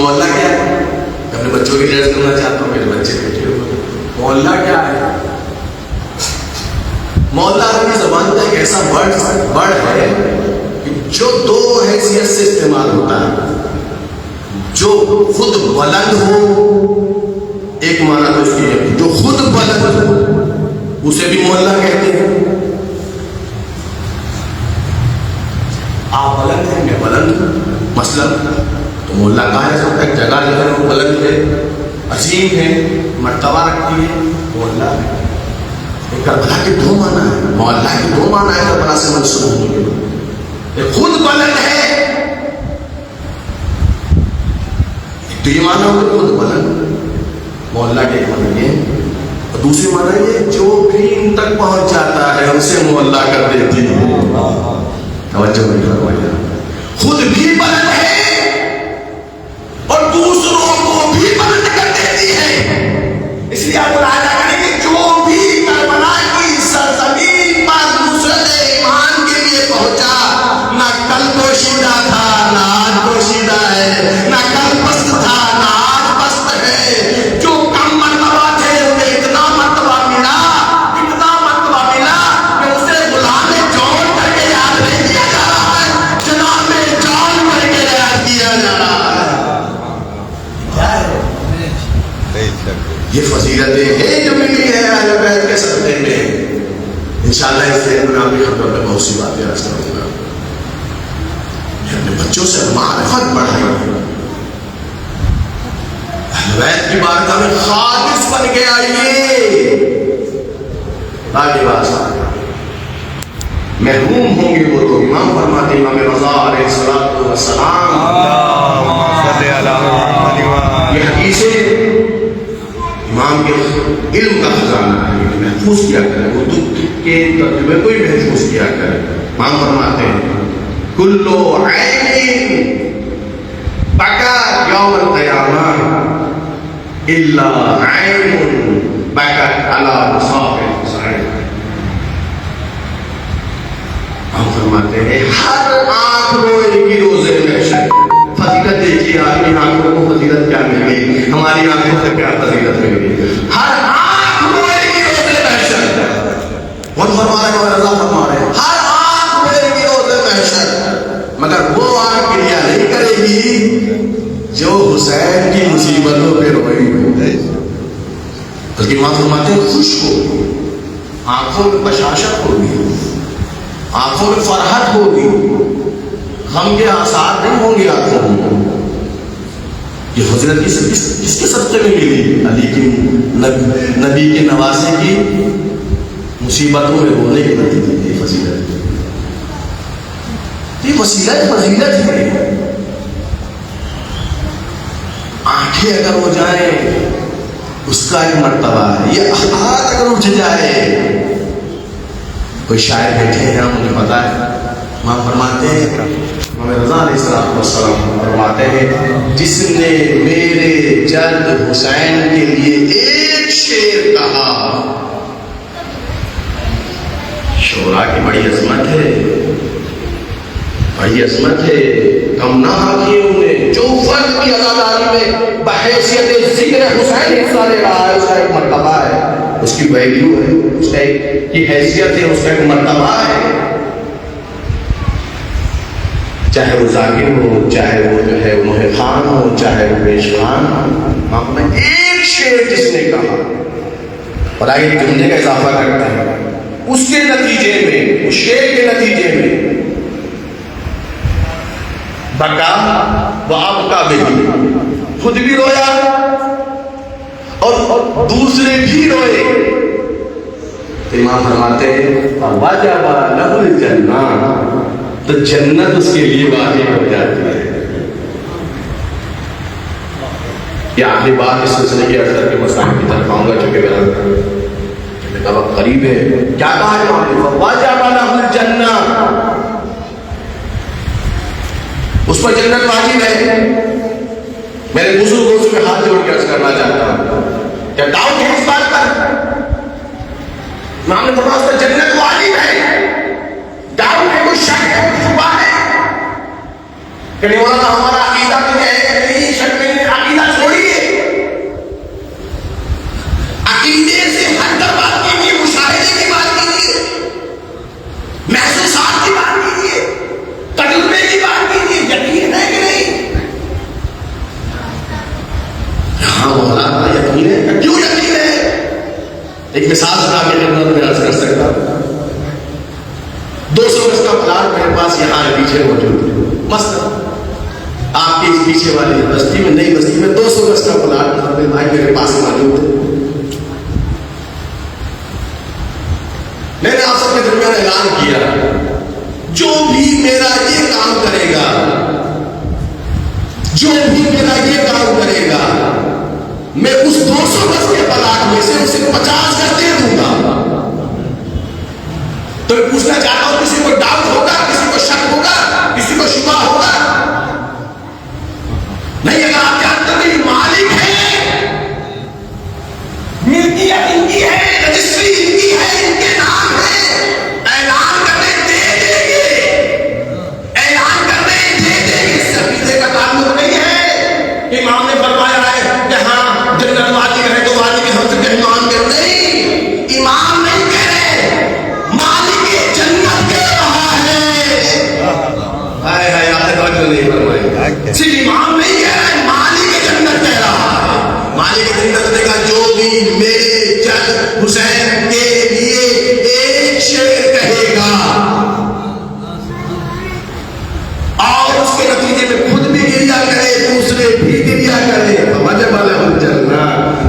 محلہ کیا ہے؟ اپنے بچوں کی ڈریس کرنا چاہتا ہوں، میرے بچے بیٹھے ہوئے. محلہ کیا ہے؟ محلہ عربی زبان کا ایک ایسا ورڈ ہے کہ جو دو حیثیت سے استعمال ہوتا ہے. جو خود بلند ہو، ایک معنی تو اس کی ہے جو خود بلند ہو اسے بھی محلہ کہتے ہیں. آپ بلند ہیں، میں بلند ہوں مثلا، تو محلہ کہا جا سکتا ہے. جگہ جو ہے وہ بلند ہے، عظیم ہے، مرتبہ رکھتی ہے، محلہ ہے. کربلا کے دو معنی ہے، محلہ کے دو معنی ہے کربلا سے منسوب ہونے کے. ایک خود بلند ہے، تو یہ معنی ہوگا خود بلند، محلہ کے ایک معنی ہے. اور دوسری معنی یہ جو بھی ان تک پہنچ جاتا ہے اسے محلہ کر دیتی ہے. توجہ نہیں فرمایا. خود بھی بلند ہے اور دوسروں کو بھی بلند کر دیتی ہے. اس لیے آپ ملاحظہ کریں کہ جو بھی کربلا کی سرزمین پر نصرت ایمان کے لیے پہنچا، نہ کل پوشیدہ تھا نہ آج پوشیدہ ہے، نہ کل پست تھا نہ آج پست ہے. جو کم مرتبہ تھے انہیں اتنا مرتبہ ملا کہ اسے غلام جون کر کے یاد نہیں کیا جا رہا ہے، جناب جان کر کے یاد کیا جا رہا ہے. یہ فضیلتیں ہیں جو ملی ہے اہل بیت کے صدقے میں. انشاءاللہ اس دن میں آپ کی خبر میں بہت سی باتیں عرض کروں گا. اپنے بچوں سے معرفت بڑھائی، اہل بیت کی بارگاہ میں خالص بن کے آئیے. آگے بات محروم ہوں گے وہ تو. امام فرماتے امام رضا علیہ السلام یہ حدیثیں امام کے علم کا خزانہ ہے، محفوظ کیا کرے، اردو کے ترجمے کو ہی محفوظ کیا کرے. امام فرماتے ہیں کلو عین بکا یوم القیامہ الا عین بکت علی مصاب الحسین. ہم فرماتے ہیں ہر آنکھ روئے گی روزے محشر. فضیلت دیکھیے آپ کی آنکھوں کو فضیلت کیا مل گئی، ہماری آنکھوں سے کیا فضیلت مل گئی. ہر آنکھ روئے گی روزے محشر. وہ فرما رہے ہیں رضا فرما رہے ہیں ہر آنکھ روئے گی روزے محشر، مگر وہ آنکھ کریا نہیں کرے گی جو حسین کی مصیبتوں پہ روئے گی. بلکہ امام فرماتے ہیں خوش ہو، آنکھوں میں بشاشت ہوگی، آنکھوں میں فرحت ہوگی، غم کے آثار نہیں ہوں گے آنکھوں میں. یہ فضیلت کس کے صدقے میں ملی؟ علی کی نبی کے نواسے کی مصیبتوں میں رونے کی نتیجے کی فضیلت. یہ فضیلت ہے. آنکھیں اگر ہو جائیں اس کا ایک مرتبہ ہے. یہ ہاتھ اگر اٹھ جائے، کوئی شاعر بیٹھے ہیں مجھے پتا ہے، امام فرماتے ہیں امام رضا علیہ السلام فرماتے ہیں جس نے میرے جد حسین کے لیے ایک شعر کہا. شعرا کی بڑی عظمت ہے، بڑی عظمت ہے. کم نہ آنکھیں انہیں جو فرد کی عزاداری میں بحیثیت ذکر حسین حصہ لے رہا ہے اس کا ایک مرتبہ ہے، اس کی ویلیو ہے، اس کا ایک حیثیت ہے، اس کا ایک مرتبہ ہے. چاہے وہ ذاکر ہو، چاہے وہ جو ہے محب خان ہو، چاہے وہ پیش خان ہو. آپ نے ایک شعر جس نے کہا اور آگے جملے کا اضافہ کرتے ہیں، اس کے نتیجے میں، اس شعر کے نتیجے میں بکا وہ آپ کا بھی خود بھی رویا اور دوسرے بھی روئے. امام فرماتے ہیں وَوَجَبَ لَهُ الْجَنَّةُ، تو جنت اس کے لیے واقع ہو جاتی ہے. یہ آخری بات اس سلسلے کے اثر کے مسائل کی طرف آؤں گا چونکہ میرا وقت قریب ہے. کیا کہا ہے وَوَجَبَ لَهُ الْجَنَّةُ، اس پر جنت واجب ہے. میرے بزرگوں سے میں ہاتھ جوڑ کے عرض کرنا چاہتا ہوں کیا ڈاؤٹ ہے اس بات پر؟ امام نے فرمایا اس پر جنت واجب ہے. ڈاؤٹ ہے، کوئی شک ہے، کوئی شبہ ہے کہ نہیں مولانا ہمارا عقیدہ تو ہے کہ نہیں، شک نہیں ہمارے پیچھے موجود ہے. مثلا آپ کے اس پیچھے والی بستی میں, نئی بستی میں 200 گز کا پلاٹ اپنے بھائی میرے پاس موجود ہے. میں نے آپ سب کے درمیان اعلان کیا, جو بھی میرا یہ کام کرے گا, جو بھی میرا یہ کام کرے گا, میں اس 200 گز کے پلاٹ میں سے اسے 50 گز دے دوں گا. تو میں پوچھنا چاہتا ہوں, کسی کو ڈاؤٹ ہوگا, کسی کو شک ہوگا, کسی کو شبہ ہوگا؟ نہیں. اگر آپ جانتے ہیں مالک ہے, ملکیت ان کی ہے, رجسٹری ان کی ہے, ان کے نام ہے, اعلان کرنے دے دیں گے, اعلان کرنے دے دیں گے. اس سے عقیدے کا تعلق نہیں ہے کہ امام نے فرمایا ہے کہ ہاں جنت والی ہے تو والی کے ہم سے کہیں مان کے نہیں. امام نہیں کہہ رہے, مالک جنت کہہ رہا ہے. ہائے ہائے, آپ نے توجہ نہیں فرمائی. صرف امام نہیں کہہ رہا ہے, مالک جنت کہہ رہا ہے. مالک جنت نے کہا جو بھی میرے جد حسین کے لیے ایک شعر کہے گا اور اس کے نتیجے میں خود بھی گریا کرے, دوسرے بھی گریا کرے, وجب لہم الجنہ,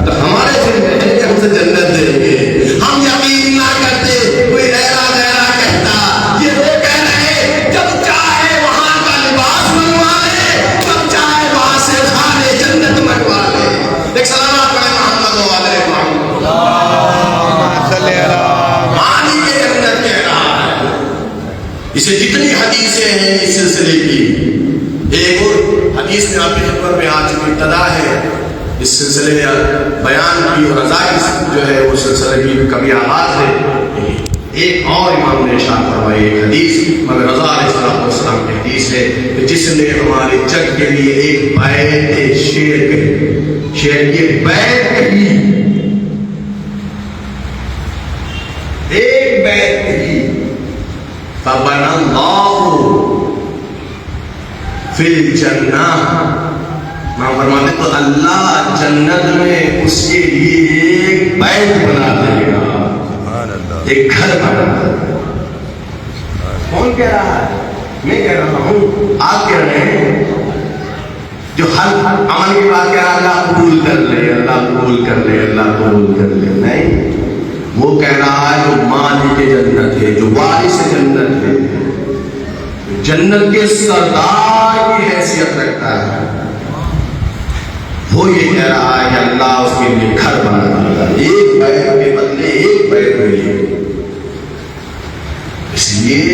تو ہمارے ذمہ ہے کہ ہم سے جنت دیں گے. ہم یقین نہ کرتے, کوئی غیرہ غیرہ کہتا. یہ وہ کہہ رہے جب چاہے وہاں کا لباس منگوا لے, جب چاہے وہاں سے کھانے جنت منگوا لے. ایک سلامات پڑھے محمد والے محمد. مانی کے جنت کہہ رہا ہے. اسے جتنی حدیثیں ہیں اس سلسلے کی, ایک اور حدیث میں آپ کی خدمت میں آج کی ابتدا ہے اس سلسلے بیان کی, اور رضا کی جو ہے وہ سلسلے کی کبھی آغاز ہے. ایک اور امام نے ارشاد فرمائی ایک حدیث, مگر رضا علیہ السلام کی حدیث ہے کہ جس نے ہمارے جگ کے لیے ایک بیت شعر کہی, شعر کی بیت کہی, ایک بیت کہی, فبنى الله فی الجنہ, میں فرماتے تو اللہ جنت میں اس کے لیے ایک بیت بنا دے گا, ایک گھر بنا دے گا. کون کہہ رہا ہے؟ میں کہہ رہا ہوں, آپ کہہ رہے ہیں. جو ہر عمل کی بات کہہ رہا ہے اللہ قبول کر لے, اللہ قبول کر لے, اللہ قبول کر لے. نہیں, وہ کہہ رہا ہے جو مالک جنت ہے, جو وارث جنت ہے, جنت کے سردار کی حیثیت رکھتا ہے, وہ یہ کہہ رہا ہے کہ اللہ اس کے لیے گھر بنا دے گا, ایک بیت کے بدلے ایک بیت ملے. اس لیے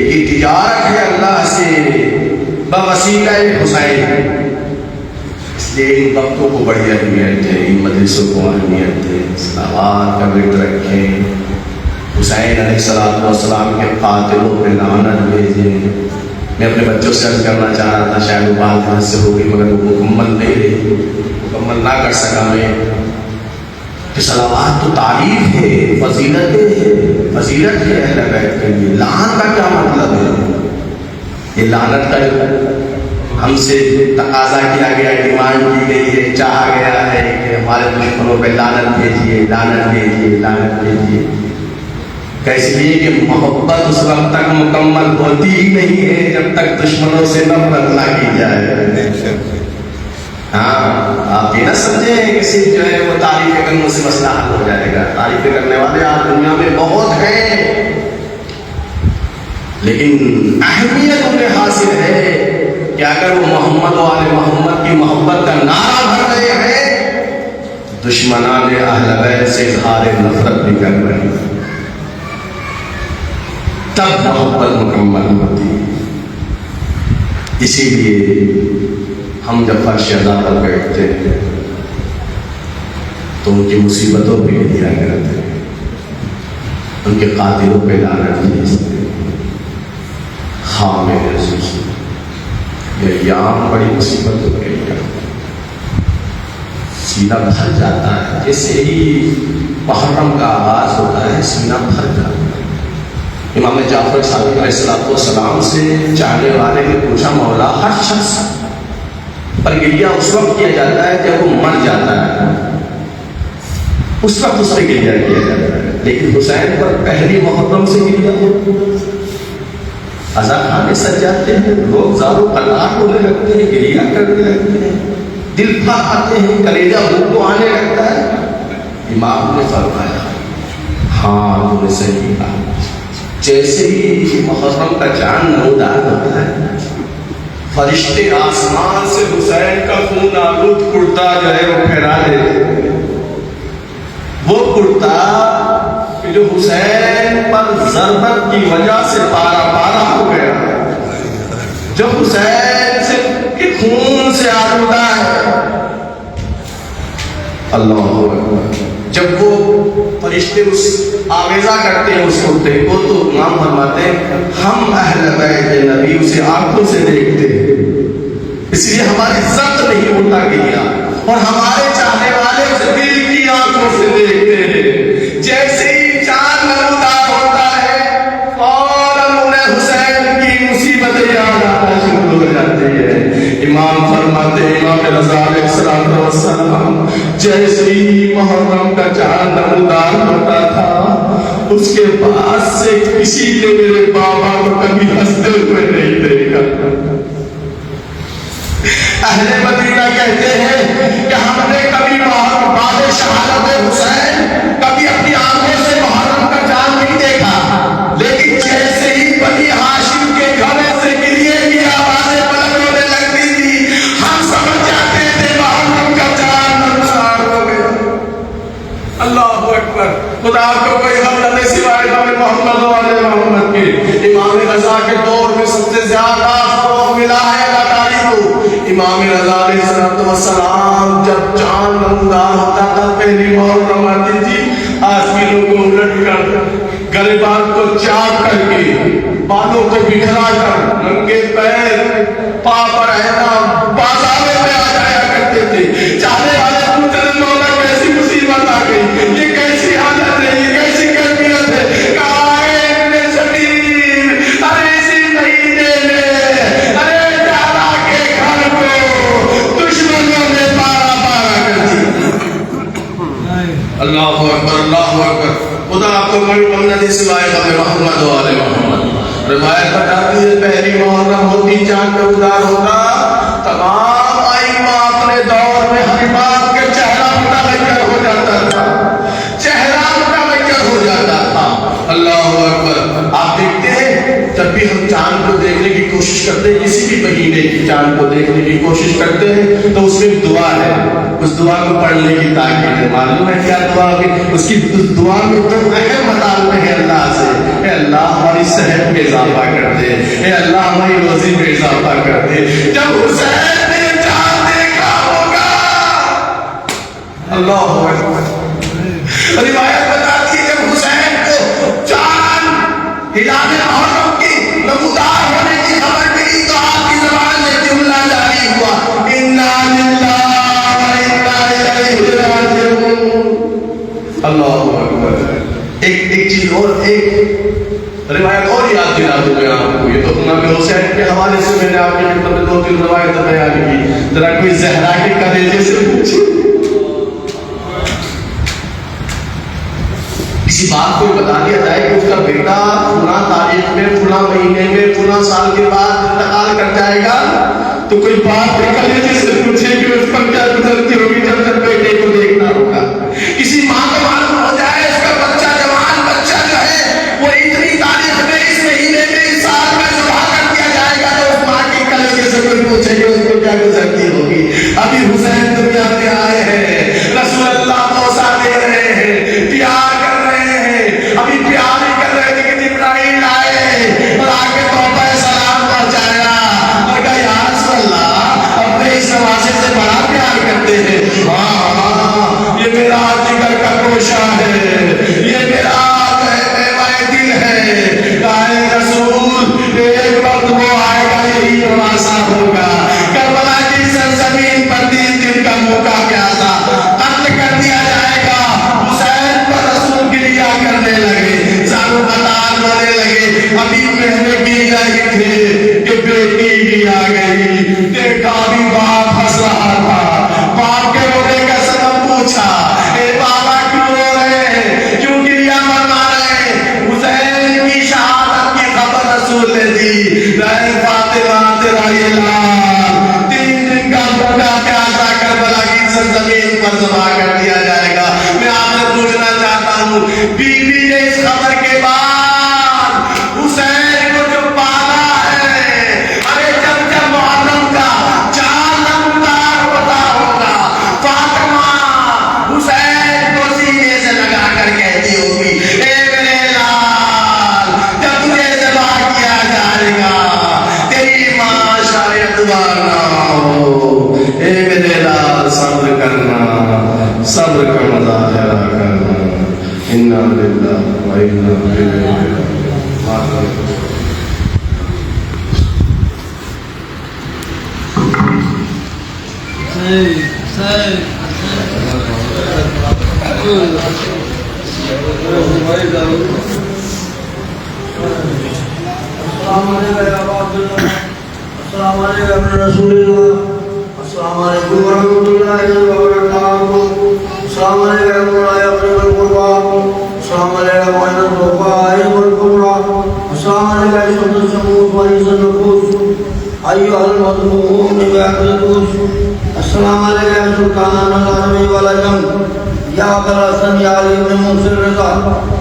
یہ تجارت ہے اللہ سے بوسیلہ حسین. اس لیے ان وقتوں کو بڑی اہمیت ہے, ان مجلسوں کو اہمیت ہے. صلوات کا ورد رکھیں, حسین علیہ السلام کے قاتلوں پہ لعنت بھیجیں. میں اپنے بچوں سے عرض کرنا چاہ رہا تھا, شاید وہ بات یہاں سے ہوگی مگر وہ مکمل نہیں رہی, مکمل نہ کر سکا میں, کہ صلوات تو تعریف ہے, فضیلت ہے, فضیلت ہے اہل بیت کے لیے. لعنت کا کیا مطلب ہے؟ یہ لعنت کا جو ہم سے تقاضا کیا گیا, ڈیمانڈ کی گئی ہے, چاہا گیا ہے کہ ہمارے دشمنوں پہ لعنت بھیجیے, لعنت بھیجیے, لعنت بھیجیے. اس لیے کہ محبت اس وقت تک مکمل ہوتی ہی نہیں ہے جب تک دشمنوں سے نفرت نہ کی جائے. ہاں, آپ یہ نہ سمجھیں کہ صرف جو ہے وہ تعریفیں کرنے سے مسئلہ حل ہو جائے گا. تعریفیں کرنے والے آج دنیا میں بہت ہیں, لیکن اہمیت انہیں حاصل ہے کہ اگر وہ محمد والے محمد کی محبت کا نعرہ بھر رہے ہیں, دشمنان اہل بیت سے اظہار نفرت بھی کر رہے ہیں, تب محبت مکمل ہوتی ہے. اسی لیے ہم جب فرش عزا پر بیٹھتے ہیں تو ان کی مصیبتوں پہ دیا کرتے ہیں, ان کے قاتلوں پہ لعنت بھیجتے ہیں. خام یہ یام بڑی مصیبت ہو گئی ہے, سینہ بھر جاتا ہے. جیسے ہی محرم کا آغاز ہوتا ہے سینہ بھر جاتا ہے. امام جعفر صادق علیہ السلام سے چاہنے والے نے پوچھا, مولا ہر شخص پر گریہ اس وقت کیا جاتا ہے جب وہ مر جاتا ہے, اس وقت اس پہ گریہ کیا جاتا ہے, لیکن حسین پر پہلی محرم سے گریہ ہو. ازا کھانے سج جاتے ہیں، لوگ زارو قطار ہونے لگتے ہیں، گریہ کرنے لگتے ہیں، دل پھٹ آتے ہیں، کلیجہ منہ کو آنے لگتا ہے۔ امام نے فرمایا ہاں تم نے صحیح کہا، جیسے ہی محرم کا چاند نمودار ہوتا ہے فرشتے آسمان سے حسین کا خون آلود کرتا جو ہے وہ پھیلا دیتے، وہ کرتا کہ جو حسین پر ضربت کی وجہ سے پارا پارا ہو گیا، جو حسین سے کے خون سے آلودہ ہے۔ اللہ اکبر، جب وہ فرشتے اس آویزہ کرتے ہیں اس کرتے کو تو امام فرماتے ہیں ہم اہل بیت نبی اسے آنکھوں سے دیکھتے ہیں، اس لیے ہماری ضبط نہیں ہوتا گیا، اور ہمارے چاہنے والے اسے دل کی آنکھوں سے دیکھتے ہیں۔ جیسے ہی چاند نمودار ہوتا ہے فوراً انہیں حسین کی مصیبتیں یاد آنا شروع ہو جاتی ہے۔ امام فرماتے ہیں امام رضا علیہ السلام جیسے ہی محرم کا چاند نمودار ہوتا تھا اس کے بعد سے کسی نے میرے بابا کو کبھی ہنستے ہوئے نہیں دیکھا۔ اہل مدینہ کہتے ہیں کہ ہم نے کبھی بعد شہادت حسین کبھی اپنی آنکھوں سے محرم کا چاند نہیں دیکھا، لیکن جیسے ہی بنی ہاشم کے گھروں سے گریے کی آوازیں بلند ہونے لگتی تھی ہم سمجھ جاتے تھے محرم کا چاند نمودار ہو گیا۔ اللہ اکبر، خدا کو کوئی غم نہ دے سوائے غم محمد و آل محمد کے۔ امام رضا کے دور میں سب سے زیادہ فروغ ملا ہے اداکاری کو۔ امام رضا علیہ السلام جب چاند نمودار ہوتا تھا پہلی محرم آتی تھی آسمینوں کو الٹ کر گریبان کو چاک کر کے بالوں کو بکھرا کر ننگے پیر پا پر رہنا بازاروں میں آ جایا کرتے تھے۔ چاہنے والے پوچھتے مولا کیسی مصیبت آ گئی، یہ کیسی حالت ہے، یہ کیسی کیفیت ہے؟ کہا ہے ابن شبیر ارے اسی مہینے میں ارے جالا کے گھر کو دشمنوں نے پارا پارا کر دیا۔ اللہ اکبر، اللہ اکبر، خدا آپ کو کوئی غم نہ دے سوائے غم محمد و آل محمد۔ روایت بتاتی ہے پہلی محرم ہوتی چاند نمودار ہوتا تمام ائمہ اپنے دور میں ہر بات کے چہرہ متغیر ہو جاتا تھا، چہرہ متغیر ہو جاتا تھا۔ اللہ اکبر، آپ دیکھتے ہیں جب بھی ہم چاند کو دیکھنے کی کوشش کرتے ہیں، کسی بھی مہینے کی چاند کو دیکھنے کی کوشش کرتے ہیں تو اس میں ایک دعا ہے، اس دعا کو پڑھنے کی تاکید ہے۔ معلوم ہے کیا دعا ہے؟ اس دعا میں تو اہم مطالبہ ہے اللہ سے، اے اللہ ہماری صحت میں اضافہ کر دے، اے اللہ ہماری روزی میں اضافہ کر دے۔ جب حسین نے چاند دیکھا ہوگا، اللہ اکبر، روایت بتاتی ہے جب حسین کو چاند ہلال محرم کی نمودار ہونے کی خبر ملی تو آپ کی زبان سے جملہ جاری ہوا انا للہ و انا الیہ راجعون۔ اللہ اکبر، ایک چیز اور، ایک روایت اور یاد دلا دوں میں آپ کو، یہ تو امام حسین کے حوالے سے میں نے آپ کی خدمت میں 2-3 روایت بیان کی، ذرا کوئی زہرا کے کلیجے سے پوچھیں کسی بات کو بتا دیا جائے کہ اس کا بیٹا فلاں تاریخ میں فلاں مہینے میں فلاں سال کے بعد انتقال کر جائے گا تو کوئی بات کلیجے سے پوچھے کہ اس پر کیا گزرتی ہوگی جب تک بیٹے کو دیکھنا ہوگا۔ کسی ماں کو معلوم ہو جائے اس کا بچہ جوان بچہ جو ہے وہ اتنی تاریخ میں اس مہینے میں اس سال میں ذبح کر دیا جائے گا تو اس ماں کے کلیجے سے کوئی پوچھے کہ اس کو کیا گزرتی ہوگی۔ ابھی حسین دنیا میں آئے ہیں، رسول اللہ موسیٰ دے رہے ہیں، پیار کر رہے ہیں، ابھی پیار ہی کر رہے تھے کہ ابراہیم آئے اور آگے توبہ سلام پہنچایا اور کہا یا رسول اللہ اپنے اس نواسے سے بڑا پیار کرتے ہیں۔ ہاں یہ میرا جگر کا گوشہ ہے، یہ میرا دل ہے۔ کہا رسول ایک وقت وہ آئے گا یہی نواسا ہوگا، کربلا کی سرزمین پر 3 دن کا موقع پیاسا قتل کر دیا جائے گا۔ حسین پر رسول گریہ کرنے لگے، زانو قطار رونے لگے، ابھی مہنے کی رہی تھے کہ بیٹی بھی آ گئی، دیکھا بھی باپ ہنس رہا تھا، باپ کے رونے کا سبب پوچھا، اے بابا کیوں رو رہے ہیں، کیوں گریہ منا رہے ہیں؟ حسین کی شہادت کی خبر رسول نے دی، سارے ادوار نہ ہو اے میرے لال صبر کرنا صبر کا مظاہرہ کرنا انا للہ و انا الیہ راجعون السلام علیکم رسول اللہ السلام علیکم ورحمۃ اللہ وبرکاتہ السلام علیکم ورحمۃ اللہ السلام علیکم السلام علیکم السلام علیکم سلطان العرب والعجم یا بلسن یا علی بن منصر رضا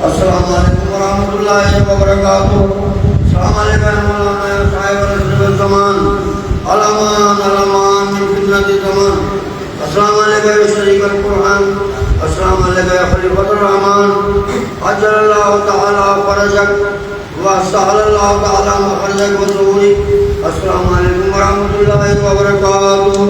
السلام علیکم ورحمۃ اللہ وبرکاتہ السلام علیکم مولانا صاحب الرشد والزمان علمان علمان من فتنة الزمان السلام علیکم شریک القرآن السلام علیکم خلیفۃ الرحمن اجل اللہ تعالی فرجک وسهل اللہ تعالی مخرجک وظہورک السلام علیکم ورحمۃ اللہ وبرکاتہ